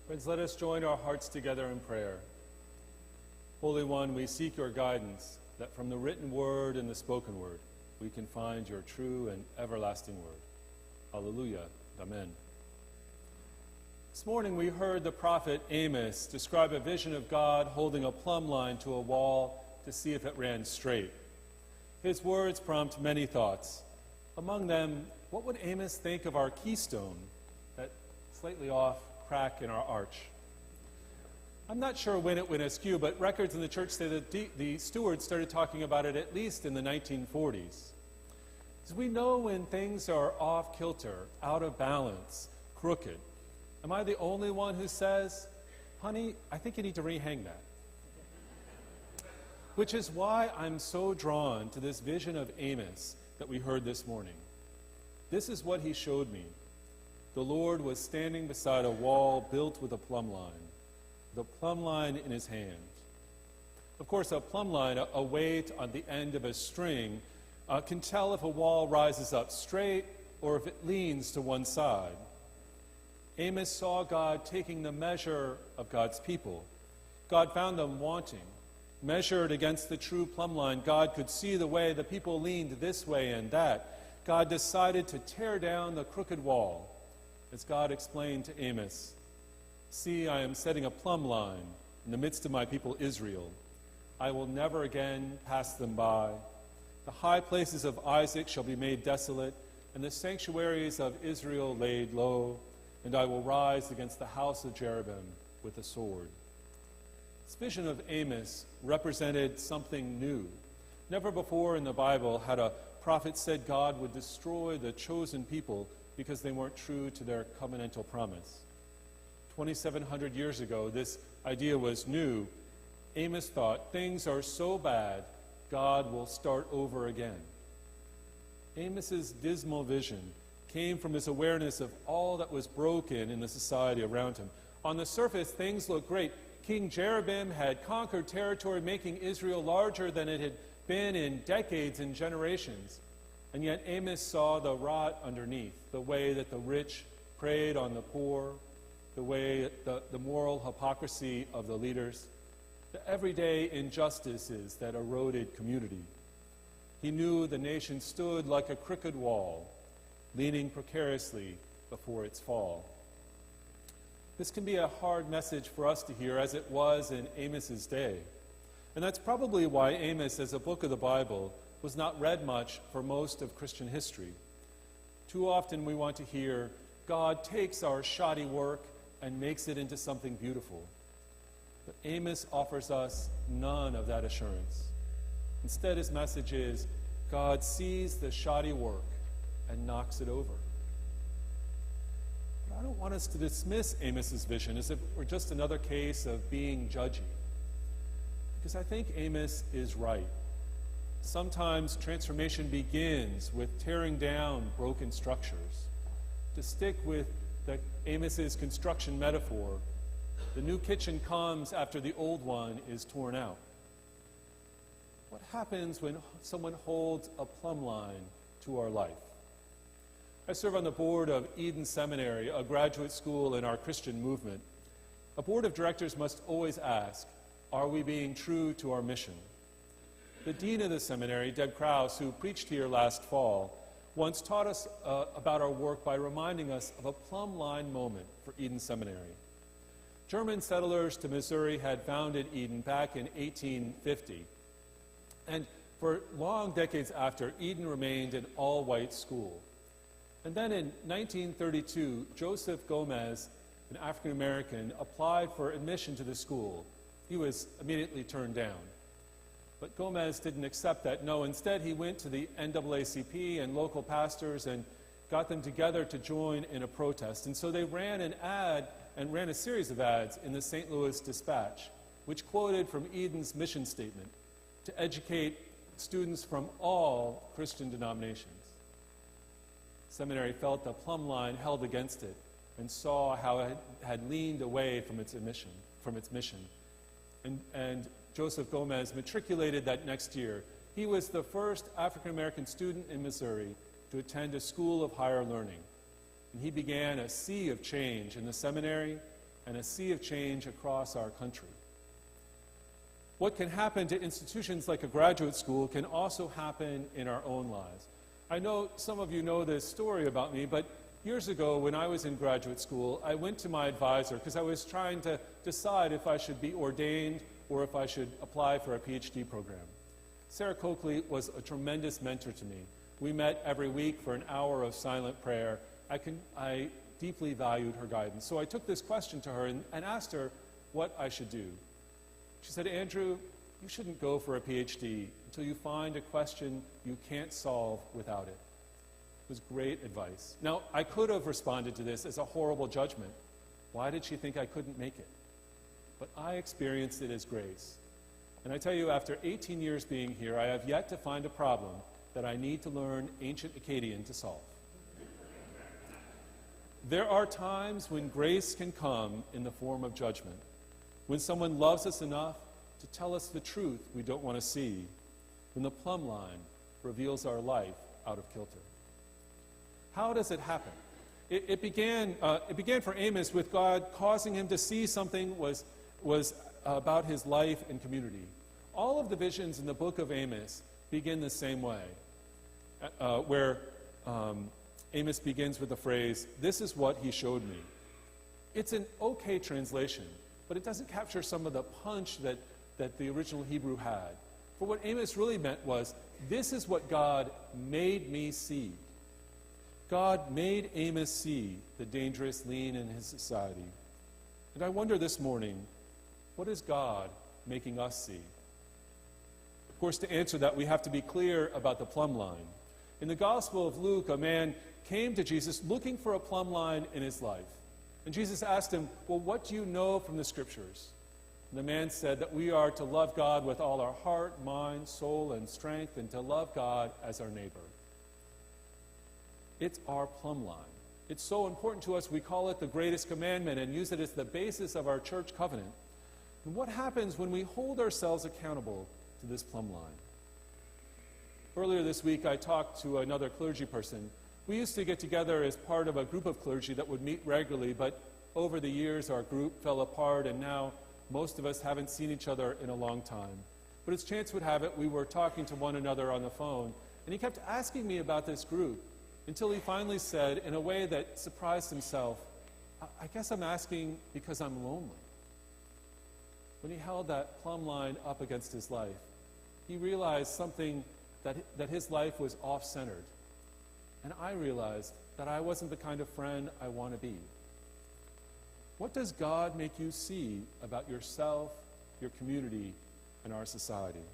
Friends, let us join our hearts together in prayer. Holy One, we seek your guidance, that from the written word and the spoken word, we can find your true and everlasting word. Alleluia. Amen. This morning we heard the prophet Amos describe a vision of God holding a plumb line to a wall to see if it ran straight. His words prompt many thoughts. Among them, what would Amos think of our keystone, that slightly off crack in our arch? I'm not sure when it went askew, but records in the church say that the stewards started talking about it at least in the 1940s. As we know when things are off kilter, out of balance, crooked, am I the only one who says, honey, I think you need to rehang that? Which is why I'm so drawn to this vision of Amos that we heard this morning. This is what he showed me. The Lord was standing beside a wall built with a plumb line, the plumb line in his hand. Of course, a plumb line, a weight on the end of a string, can tell if a wall rises up straight or if it leans to one side. Amos saw God taking the measure of God's people. God found them wanting. Measured against the true plumb line, God could see the way the people leaned this way and that. God decided to tear down the crooked wall. As God explained to Amos, see, I am setting a plumb line in the midst of my people Israel. I will never again pass them by. The high places of Isaac shall be made desolate, and the sanctuaries of Israel laid low, and I will rise against the house of Jeroboam with a sword. This vision of Amos represented something new. Never before in the Bible had a prophet said God would destroy the chosen people because they weren't true to their covenantal promise. 2,700 years ago, this idea was new. Amos thought, things are so bad, God will start over again. Amos's dismal vision came from his awareness of all that was broken in the society around him. On the surface, things looked great. King Jeroboam had conquered territory, making Israel larger than it had been in decades and generations. And yet Amos saw the rot underneath, the way that the rich preyed on the poor, the way the moral hypocrisy of the leaders, the everyday injustices that eroded community. He knew the nation stood like a crooked wall, leaning precariously before its fall. This can be a hard message for us to hear, as it was in Amos's day. And that's probably why Amos, as a book of the Bible, was not read much for most of Christian history. Too often we want to hear, God takes our shoddy work and makes it into something beautiful. But Amos offers us none of that assurance. Instead, his message is, God sees the shoddy work and knocks it over. But I don't want us to dismiss Amos's vision as if it were just another case of being judgy. Because I think Amos is right. Sometimes transformation begins with tearing down broken structures. To stick with Amos's construction metaphor, the new kitchen comes after the old one is torn out. What happens when someone holds a plumb line to our life? I serve on the board of Eden Seminary, a graduate school in our Christian movement. A board of directors must always ask, are we being true to our mission? The dean of the seminary, Deb Krause, who preached here last fall, once taught us about our work by reminding us of a plumb line moment for Eden Seminary. German settlers to Missouri had founded Eden back in 1850. And for long decades after, Eden remained an all-white school. And then in 1932, Joseph Gomez, an African-American, applied for admission to the school. He was immediately turned down. But Gomez didn't accept that. No, instead he went to the NAACP and local pastors and got them together to join in a protest. And so they ran an ad and ran a series of ads in the St. Louis Dispatch, which quoted from Eden's mission statement to educate students from all Christian denominations. Seminary felt the plumb line held against it and saw how it had leaned away from its mission. And Joseph Gomez matriculated that next year. He was the first African-American student in Missouri to attend a school of higher learning. And he began a sea of change in the seminary and a sea of change across our country. What can happen to institutions like a graduate school can also happen in our own lives. I know some of you know this story about me, but years ago when I was in graduate school, I went to my advisor because I was trying to decide if I should be ordained or if I should apply for a PhD program. Sarah Coakley was a tremendous mentor to me. We met every week for an hour of silent prayer. I deeply valued her guidance. So I took this question to her and asked her what I should do. She said, Andrew, you shouldn't go for a PhD until you find a question you can't solve without it. It was great advice. Now, I could have responded to this as a horrible judgment. Why did she think I couldn't make it? But I experienced it as grace. And I tell you, after 18 years being here, I have yet to find a problem that I need to learn ancient Akkadian to solve. There are times when grace can come in the form of judgment, when someone loves us enough to tell us the truth we don't want to see, when the plumb line reveals our life out of kilter. How does it happen? It began for Amos with God causing him to see something was about his life and community. All of the visions in the book of Amos begin the same way, where Amos begins with the phrase, "This is what he showed me." It's an okay translation, but it doesn't capture some of the punch that the original Hebrew had. For what Amos really meant was, this is what God made me see. God made Amos see the dangerous lean in his society. And I wonder this morning, what is God making us see? Of course, to answer that, we have to be clear about the plumb line. In the Gospel of Luke, a man came to Jesus looking for a plumb line in his life. And Jesus asked him, well, what do you know from the Scriptures? And the man said that we are to love God with all our heart, mind, soul, and strength, and to love God as our neighbor. It's our plumb line. It's so important to us, we call it the greatest commandment and use it as the basis of our church covenant. And what happens when we hold ourselves accountable to this plumb line? Earlier this week, I talked to another clergy person. We used to get together as part of a group of clergy that would meet regularly, but over the years, our group fell apart, and now most of us haven't seen each other in a long time. But as chance would have it, we were talking to one another on the phone, and he kept asking me about this group until he finally said, in a way that surprised himself, I guess I'm asking because I'm lonely. When he held that plumb line up against his life, he realized something that his life was off-centered. And I realized that I wasn't the kind of friend I want to be. What does God make you see about yourself, your community, and our society?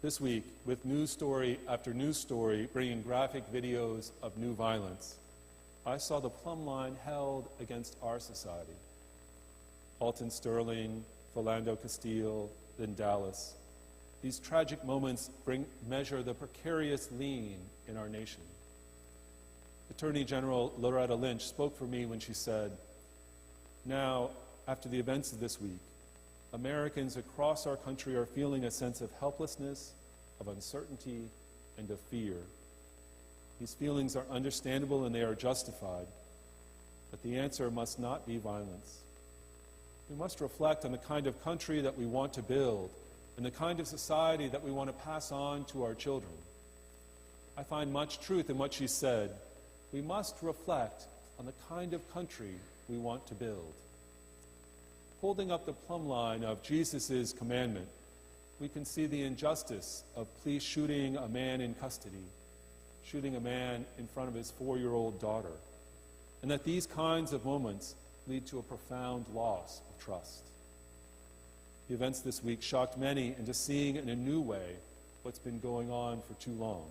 This week, with news story after news story bringing graphic videos of new violence, I saw the plumb line held against our society. Alton Sterling, Philando Castile, then Dallas. These tragic moments measure the precarious lean in our nation. Attorney General Loretta Lynch spoke for me when she said, now, after the events of this week, Americans across our country are feeling a sense of helplessness, of uncertainty, and of fear. These feelings are understandable and they are justified, but the answer must not be violence. We must reflect on the kind of country that we want to build and the kind of society that we want to pass on to our children. I find much truth in what she said. We must reflect on the kind of country we want to build. Holding up the plumb line of Jesus' commandment, we can see the injustice of police shooting a man in custody, shooting a man in front of his 4-year-old daughter, and that these kinds of moments lead to a profound loss of trust. The events this week shocked many into seeing in a new way what's been going on for too long.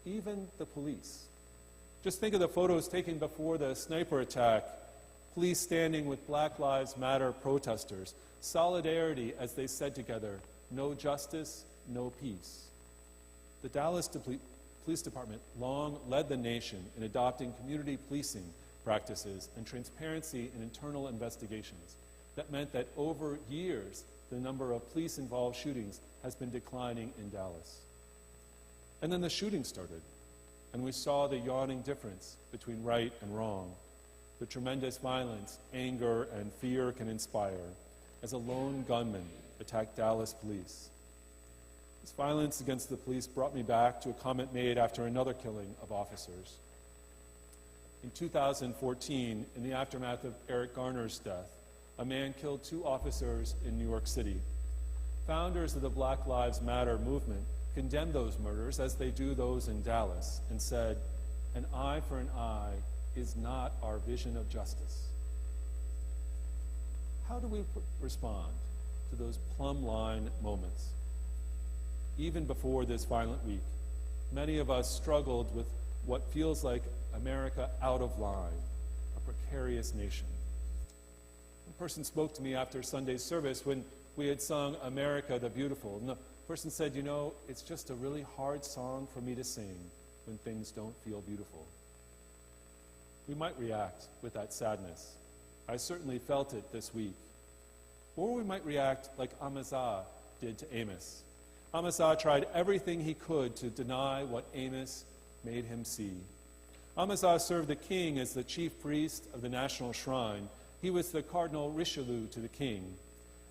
Even the police. Just think of the photos taken before the sniper attack, police standing with Black Lives Matter protesters, solidarity as they said together, no justice, no peace. The Dallas Police Department long led the nation in adopting community policing practices and transparency in internal investigations. That meant that over years, the number of police-involved shootings has been declining in Dallas. And then the shooting started, and we saw the yawning difference between right and wrong. the tremendous violence, anger, and fear can inspire as a lone gunman attacked Dallas police. This violence against the police brought me back to a comment made after another killing of officers. In 2014, in the aftermath of Eric Garner's death, a man killed 2 officers in New York City. Founders of the Black Lives Matter movement condemned those murders, as they do those in Dallas, and said, "An eye for an eye is not our vision of justice." How do we respond to those plumb line moments? Even before this violent week, many of us struggled with what feels like America out of line, a precarious nation. One person spoke to me after Sunday's service when we had sung America the Beautiful. And the person said, "You know, it's just a really hard song for me to sing when things don't feel beautiful." We might react with that sadness. I certainly felt it this week. Or we might react like Amazah did to Amos. Amazah tried everything he could to deny what Amos made him see. Amazah served the king as the chief priest of the national shrine. He was the Cardinal Richelieu to the king.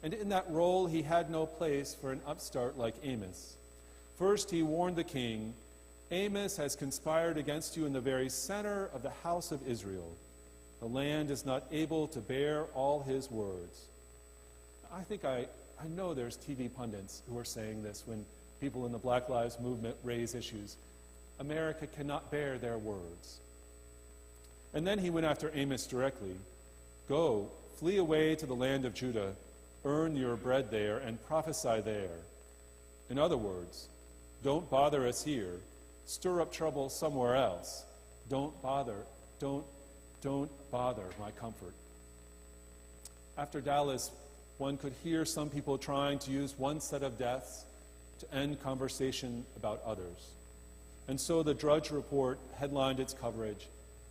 And in that role, he had no place for an upstart like Amos. First, he warned the king, "Amos has conspired against you in the very center of the house of Israel. The land is not able to bear all his words." I know there's TV pundits who are saying this when people in the Black Lives Movement raise issues. America cannot bear their words. And then he went after Amos directly. "Go, flee away to the land of Judah, earn your bread there, and prophesy there." In other words, don't bother us here. Stir up trouble somewhere else. Don't bother my comfort. After Dallas, one could hear some people trying to use one set of deaths to end conversation about others. And so the Drudge Report headlined its coverage,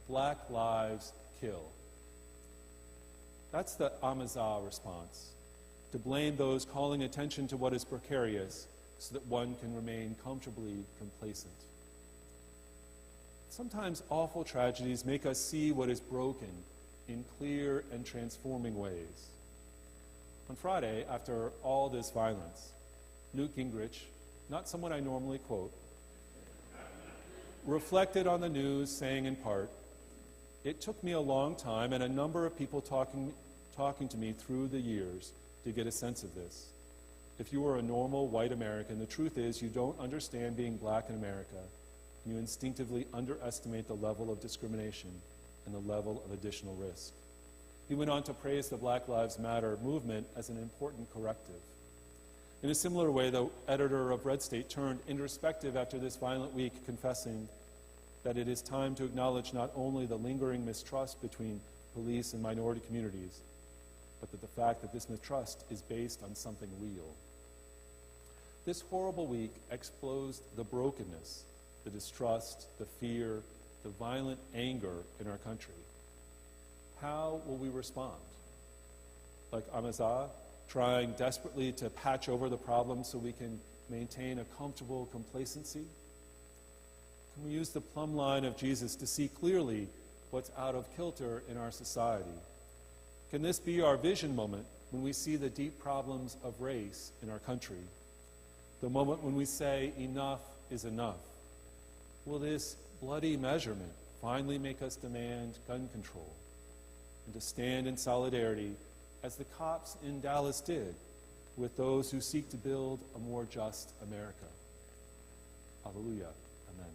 "Black Lives Kill." That's the Amazah response, to blame those calling attention to what is precarious so that one can remain comfortably complacent. Sometimes awful tragedies make us see what is broken in clear and transforming ways. On Friday, after all this violence, Newt Gingrich, not someone I normally quote, reflected on the news, saying in part, "It took me a long time and a number of people talking to me through the years to get a sense of this. If you are a normal white American, the truth is you don't understand being black in America, and you instinctively underestimate the level of discrimination and the level of additional risk." He went on to praise the Black Lives Matter movement as an important corrective. In a similar way, the editor of Red State turned introspective after this violent week, confessing that it is time to acknowledge not only the lingering mistrust between police and minority communities, but that the fact that this mistrust is based on something real. This horrible week exposed the brokenness, the distrust, the fear, the violent anger in our country. How will we respond? Like Amazah, trying desperately to patch over the problem so we can maintain a comfortable complacency? Can we use the plumb line of Jesus to see clearly what's out of kilter in our society? Can this be our vision moment when we see the deep problems of race in our country? The moment when we say enough is enough? Will this bloody measurement finally make us demand gun control and to stand in solidarity, as the cops in Dallas did, with those who seek to build a more just America? Hallelujah. Amen.